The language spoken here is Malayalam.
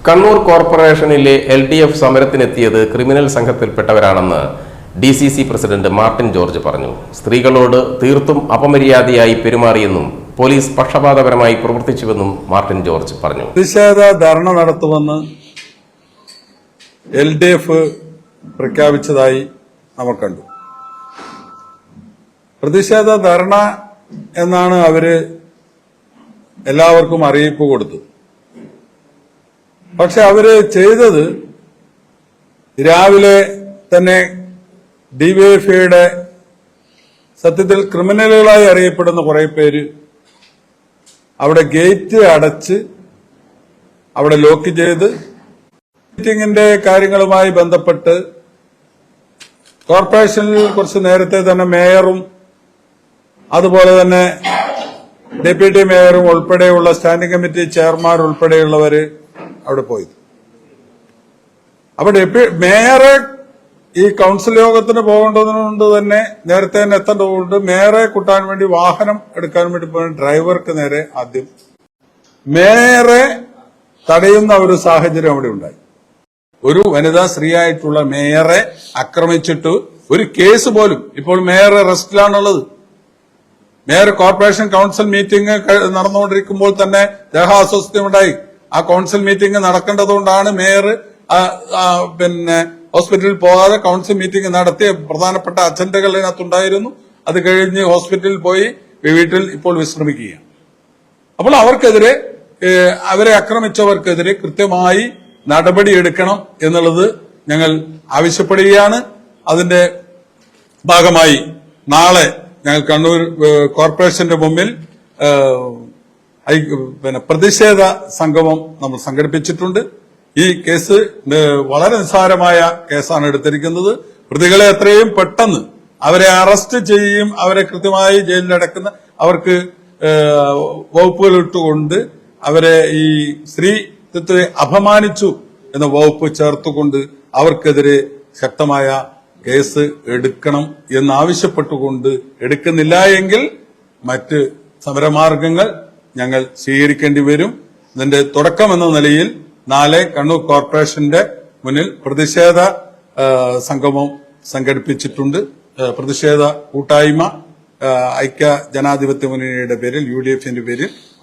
കണ്ണൂർ കോർപ്പറേഷനിലെ LDF സമരത്തിനെത്തിയത് ക്രിമിനൽ സംഘത്തിൽപ്പെട്ടവരാണെന്ന് DCC പ്രസിഡന്റ് മാർട്ടിൻ ജോർജ് പറഞ്ഞു. സ്ത്രീകളോട് തീർത്തും അപമര്യാദയായി പെരുമാറിയെന്നും പോലീസ് പക്ഷപാതപരമായി പ്രവർത്തിച്ചുവെന്നും മാർട്ടിൻ ജോർജ് പറഞ്ഞു. പ്രതിഷേധ ധർണ നടത്തുമെന്ന് LDF പ്രഖ്യാപിച്ചതായി നമ്മൾ കണ്ടു. പ്രതിഷേധ ധർണ എന്നാണ് അവര് എല്ലാവർക്കും അറിയിപ്പ് കൊടുത്തത്. പക്ഷെ അവര് ചെയ്തത് രാവിലെ തന്നെ DYFIയുടെ സത്യത്തിൽ ക്രിമിനലുകളായി അറിയപ്പെടുന്ന കുറെ പേര് അവിടെ ഗേറ്റ് അടച്ച് അവിടെ ലോക്ക് ചെയ്ത് മീറ്റിംഗിന്റെ കാര്യങ്ങളുമായി ബന്ധപ്പെട്ട് കോർപ്പറേഷനിൽ കുറച്ച് നേരത്തെ തന്നെ മേയറും അതുപോലെ തന്നെ ഡെപ്യൂട്ടി മേയറും ഉൾപ്പെടെയുള്ള സ്റ്റാൻഡിംഗ് കമ്മിറ്റി ചെയർമാൻ ഉൾപ്പെടെയുള്ളവര് അവിടെ പോയി. അപ്പൊ മേയറെ ഈ കൌൺസിൽ യോഗത്തിന് പോകേണ്ടതുകൊണ്ട് തന്നെ നേരത്തെ തന്നെ എത്തേണ്ടതുകൊണ്ട് മേയറെ കൂട്ടാൻ വേണ്ടി വാഹനം എടുക്കാൻ വേണ്ടി പോയ ഡ്രൈവർക്ക് നേരെ ആദ്യം മേയറെ തടയുന്ന ഒരു സാഹചര്യം അവിടെ ഉണ്ടായി. ഒരു വനിതാ സ്ത്രീയായിട്ടുള്ള മേയറെ ആക്രമിച്ചിട്ട് ഒരു കേസ് പോലും ഇപ്പോൾ മേയർ അറസ്റ്റിലാണുള്ളത്. മേയർ കോർപ്പറേഷൻ കൌൺസിൽ മീറ്റിംഗ് നടന്നുകൊണ്ടിരിക്കുമ്പോൾ തന്നെ ദേഹാസ്വസ്ഥ്യമുണ്ടായി. ആ കൌൺസിൽ മീറ്റിംഗ് നടക്കേണ്ടതുകൊണ്ടാണ് മേയർ ഹോസ്പിറ്റലിൽ പോകാതെ കൌൺസിൽ മീറ്റിംഗ് നടത്തിയ പ്രധാനപ്പെട്ട അജണ്ടകൾ ഇതിനകത്തുണ്ടായിരുന്നു. അത് കഴിഞ്ഞ് ഹോസ്പിറ്റലിൽ പോയി വീട്ടിൽ ഇപ്പോൾ വിശ്രമിക്കുകയാണ്. അപ്പോൾ അവർക്കെതിരെ അവരെ ആക്രമിച്ചവർക്കെതിരെ കൃത്യമായി നടപടിയെടുക്കണം എന്നുള്ളത് ഞങ്ങൾ ആവശ്യപ്പെടുകയാണ്. അതിന്റെ ഭാഗമായി നാളെ ഞങ്ങൾ കണ്ണൂർ കോർപ്പറേഷന്റെ മുമ്പിൽ പ്രതിഷേധ സംഗമം നമ്മൾ സംഘടിപ്പിച്ചിട്ടുണ്ട്. ഈ കേസ് വളരെ നിസ്സാരമായ കേസാണ് എടുത്തിരിക്കുന്നത്. പ്രതികളെ എത്രയും പെട്ടെന്ന് അവരെ അറസ്റ്റ് ചെയ്യും, അവരെ കൃത്യമായി ജയിലിലടക്കുന്ന അവർക്ക് വകുപ്പുകൾ ഇട്ടുകൊണ്ട് അവരെ ഈ സ്ത്രീത്വത്തെ അപമാനിച്ചു എന്ന വകുപ്പ് ചേർത്തുകൊണ്ട് അവർക്കെതിരെ ശക്തമായ കേസ് എടുക്കണം എന്നാവശ്യപ്പെട്ടുകൊണ്ട് എടുക്കുന്നില്ല എങ്കിൽ മറ്റ് സമരമാർഗങ്ങൾ ഞങ്ങൾ സ്വീകരിക്കേണ്ടി വരും. ഇതിന്റെ തുടക്കമെന്ന നിലയിൽ നാളെ കണ്ണൂർ കോർപ്പറേഷന്റെ മുന്നിൽ പ്രതിഷേധ സംഗമം സംഘടിപ്പിച്ചിട്ടുണ്ട്. പ്രതിഷേധ കൂട്ടായ്മ ഐക്യ ജനാധിപത്യ മുന്നണിയുടെ പേരിൽ UDFന്റെ പേരിൽ